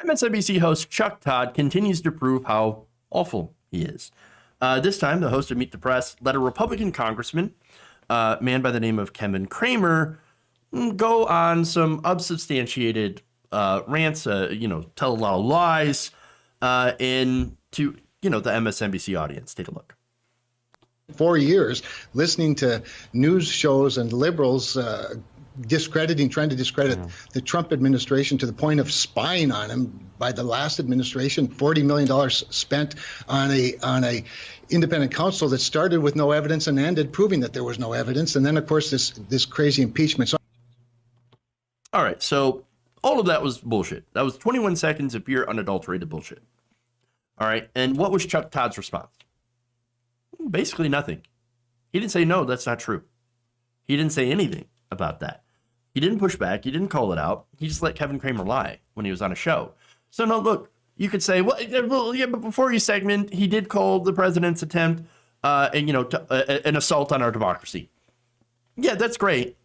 MSNBC host Chuck Todd continues to prove how awful he is. This time, the host of Meet the Press let a Republican congressman, man by the name of Kevin Cramer, go on some unsubstantiated rants, tell a lot of lies into, the MSNBC audience. Take a look. 4 years listening to news shows and liberals trying to discredit the Trump administration to the point of spying on him by the last administration. $40 million spent on a independent counsel that started with no evidence and ended proving that there was no evidence. And then, of course, this crazy impeachment. All right, so all of that was bullshit. That was 21 seconds of pure unadulterated bullshit. All right, and what was Chuck Todd's response? Basically nothing. He didn't say, no, that's not true. He didn't say anything about that. He didn't push back. He didn't call it out. He just let Kevin Cramer lie when he was on a show. So, no, look, you could say, well, yeah, but before you segment, he did call the president's attempt an assault on our democracy. Yeah, that's great.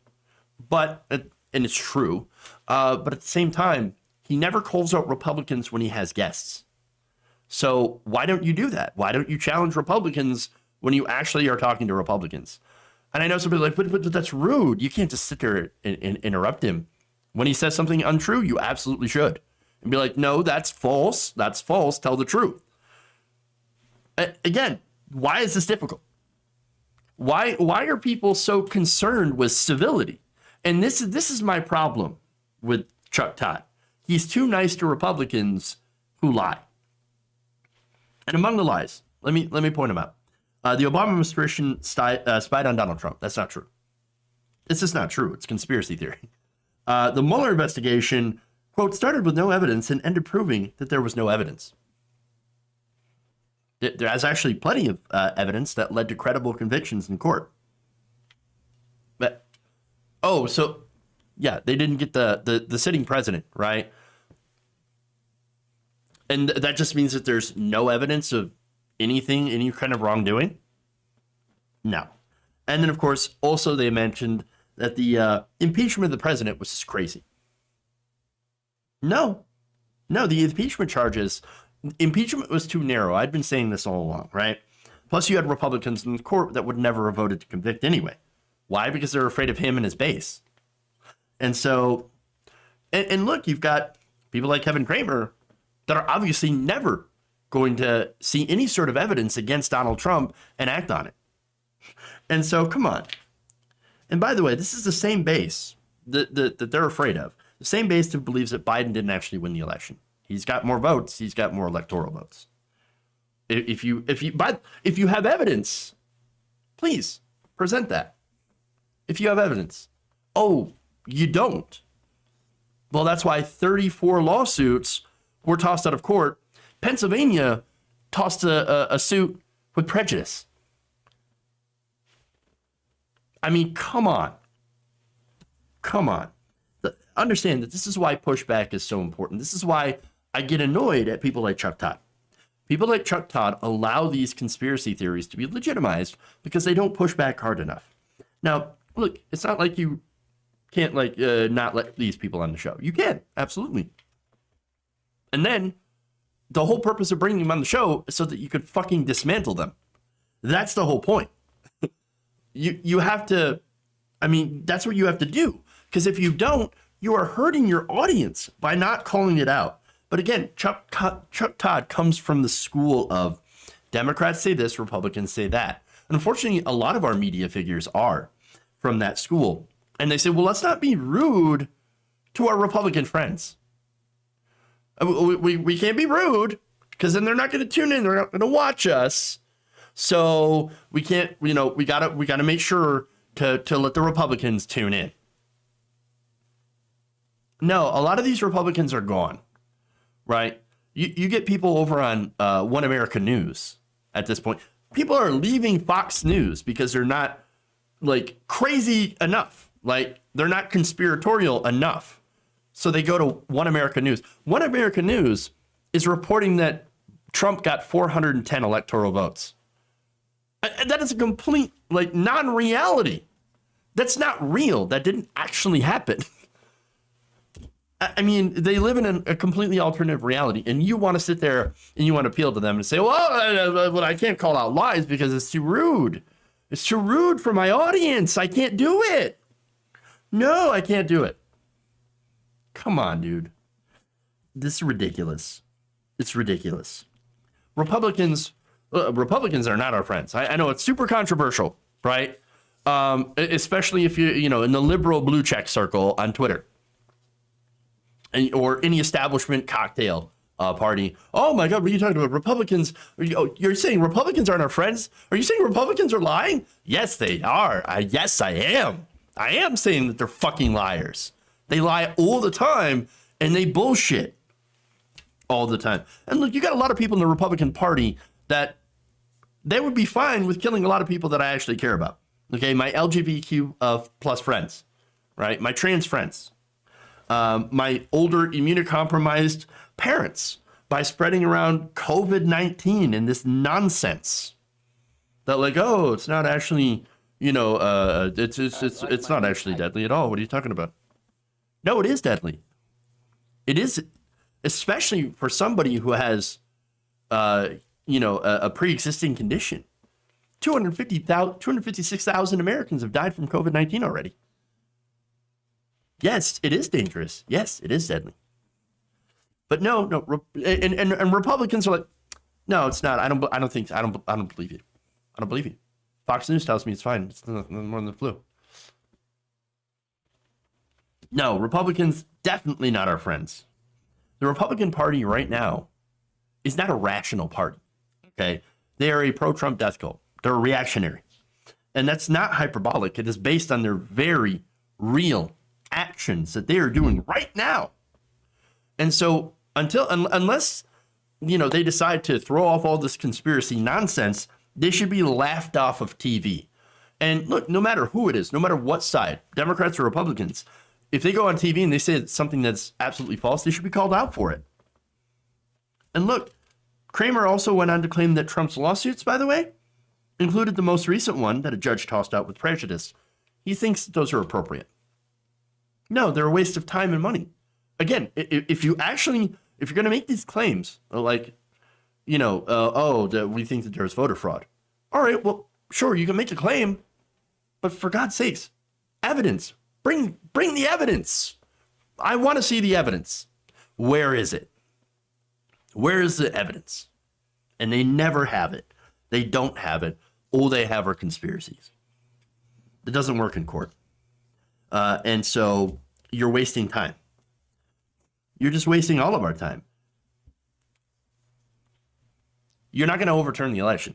But, and it's true. But at the same time, he never calls out Republicans when he has guests. So why don't you do that? Why don't you challenge Republicans when you actually are talking to Republicans? And I know some people are like, but that's rude. You can't just sit there and interrupt him. When he says something untrue, you absolutely should. And be like, no, that's false. That's false. Tell the truth. Again, why is this difficult? Why are people so concerned with civility? And this is my problem with Chuck Todd. He's too nice to Republicans who lie. And among the lies, let me point them out. The Obama administration spied on Donald Trump. That's not true. It's just not true. It's conspiracy theory. The Mueller investigation, quote, started with no evidence and ended proving that there was no evidence. There's actually plenty of evidence that led to credible convictions in court. But, they didn't get the sitting president, right? And that just means that there's no evidence of anything, any kind of wrongdoing? No. And then, of course, also they mentioned that the impeachment of the president was just crazy. No, the impeachment was too narrow. I'd been saying this all along, right? Plus, you had Republicans in the court that would never have voted to convict anyway. Why? Because they're afraid of him and his base. And so, and look, you've got people like Kevin Cramer that are obviously never going to see any sort of evidence against Donald Trump and act on it. And so, come on. And by the way, this is the same base that they're afraid of. The same base that believes that Biden didn't actually win the election. He's got more votes. He's got more electoral votes. If you have evidence, please present that. If you have evidence. Oh, you don't. Well, that's why 34 lawsuits were tossed out of court. Pennsylvania tossed a suit with prejudice. I mean, come on. Understand that this is why pushback is so important. This is why I get annoyed at people like Chuck Todd. People like Chuck Todd allow these conspiracy theories to be legitimized because they don't push back hard enough. Now, look, it's not like you can't not let these people on the show. You can, absolutely. And then the whole purpose of bringing them on the show is so that you could fucking dismantle them. That's the whole point. You have to, that's what you have to do. Because if you don't, you are hurting your audience by not calling it out. But again, Chuck Todd comes from the school of Democrats say this, Republicans say that. And unfortunately, a lot of our media figures are from that school. And they say, well, let's not be rude to our Republican friends. We can't be rude because then they're not going to tune in. They're not going to watch us. So we can't, we gotta make sure to let the Republicans tune in. No, a lot of these Republicans are gone, right? You get people over on One America News at this point. People are leaving Fox News because they're not crazy enough. They're not conspiratorial enough. So they go to One America News. One America News is reporting that Trump got 410 electoral votes. And that is a complete, non-reality. That's not real. That didn't actually happen. I mean, they live in a completely alternative reality, and you want to sit there and you want to appeal to them and say, well, I can't call out lies because it's too rude. It's too rude for my audience. I can't do it. No, I can't do it. Come on, dude. This is ridiculous. It's ridiculous. Republicans are not our friends. I know it's super controversial, right? Especially if you know, in the liberal blue check circle on Twitter. Or any establishment cocktail party. Oh my God, what are you talking about? Republicans? You're saying Republicans aren't our friends? Are you saying Republicans are lying? Yes, they are. Yes, I am. I am saying that they're fucking liars. They lie all the time and they bullshit all the time. And look, you got a lot of people in the Republican Party that they would be fine with killing a lot of people that I actually care about. Okay, my LGBTQ plus friends, right? My trans friends. My older immunocompromised parents by spreading around COVID-19 and this nonsense that like, oh, it's not actually, you know, it's not actually deadly at all. What are you talking about? No, it is deadly. It is, especially for somebody who has, you know, a pre-existing condition. 256,000 Americans have died from COVID-19 already. Yes, it is dangerous. Yes, it is deadly. But no, and Republicans are like, no, it's not. I don't believe you. I don't believe you. Fox News tells me it's fine. It's nothing more than the flu. No, Republicans definitely not our friends. The Republican Party right now is not a rational party. Okay, they are a pro-Trump death cult. They're reactionary, and that's not hyperbolic. It is based on their very real actions that they are doing right now. And so unless, you know, they decide to throw off all this conspiracy nonsense, they should be laughed off of TV. And look, no matter who it is, no matter what side, Democrats or Republicans, if they go on TV and they say something that's absolutely false, they should be called out for it. And look, Kramer also went on to claim that Trump's lawsuits, by the way, included the most recent one that a judge tossed out with prejudice. He thinks those are appropriate. No, they're a waste of time and money. Again, if you're going to make these claims, like, you know, we think that there's voter fraud. All right, well, sure, you can make a claim, but for God's sakes, evidence. Bring the evidence. I want to see the evidence. Where is it? Where is the evidence? And they never have it. They don't have it. All they have are conspiracies. It doesn't work in court. And so you're wasting time. You're just wasting all of our time. You're not going to overturn the election.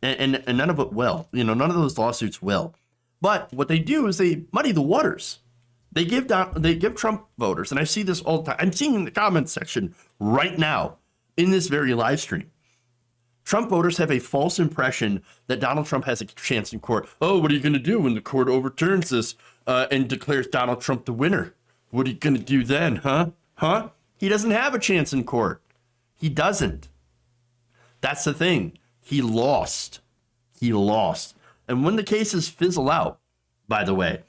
And none of it will. You know, none of those lawsuits will. But what they do is they muddy the waters. They give Trump voters, and I see this all the time. I'm seeing in the comments section right now in this very live stream. Trump voters have a false impression that Donald Trump has a chance in court. Oh, what are you going to do when the court overturns this and declares Donald Trump the winner? What are you going to do then, huh? He doesn't have a chance in court. He doesn't. That's the thing. He lost. And when the cases fizzle out, by the way,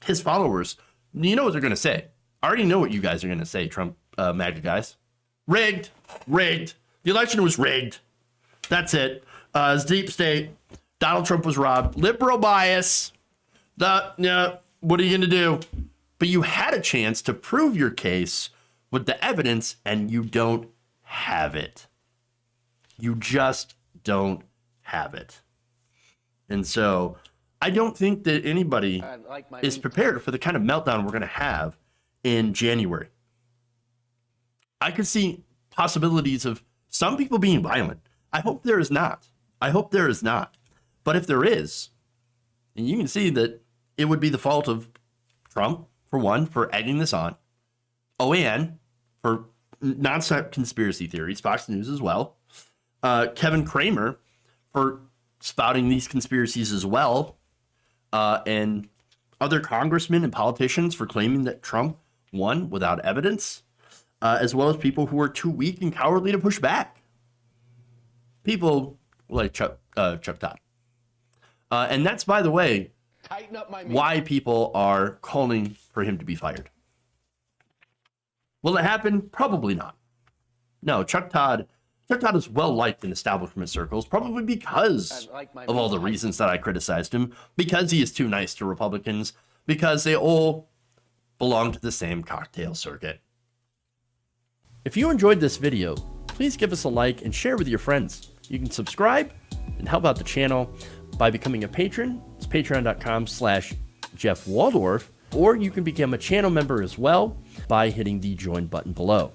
his followers, you know what they're going to say. I already know what you guys are going to say, Trump MAGA guys. Rigged. The election was rigged. That's it. It's deep state. Donald Trump was robbed. Liberal bias. What are you going to do? But you had a chance to prove your case with the evidence, and you don't have it. You just don't have it. And so I don't think that anybody is prepared for the kind of meltdown we're going to have in January. I could see possibilities of some people being violent. I hope there is not. But if there is, and you can see that it would be the fault of Trump, for one, for egging this on, OAN, for nonstop conspiracy theories, Fox News as well, Kevin Kramer, for spouting these conspiracies as well, and other congressmen and politicians for claiming that Trump won without evidence, as well as people who are too weak and cowardly to push back. People like Chuck Todd. And that's, by the way, why people are calling for him to be fired. Will it happen? Probably not. No, Chuck Todd is well liked in establishment circles, probably because of all the reasons that I criticized him, because he is too nice to Republicans, because they all belong to the same cocktail circuit. If you enjoyed this video, please give us a like and share with your friends. You can subscribe and help out the channel by becoming a patron. It's patreon.com/Jeff Waldorf, or you can become a channel member as well by hitting the join button below.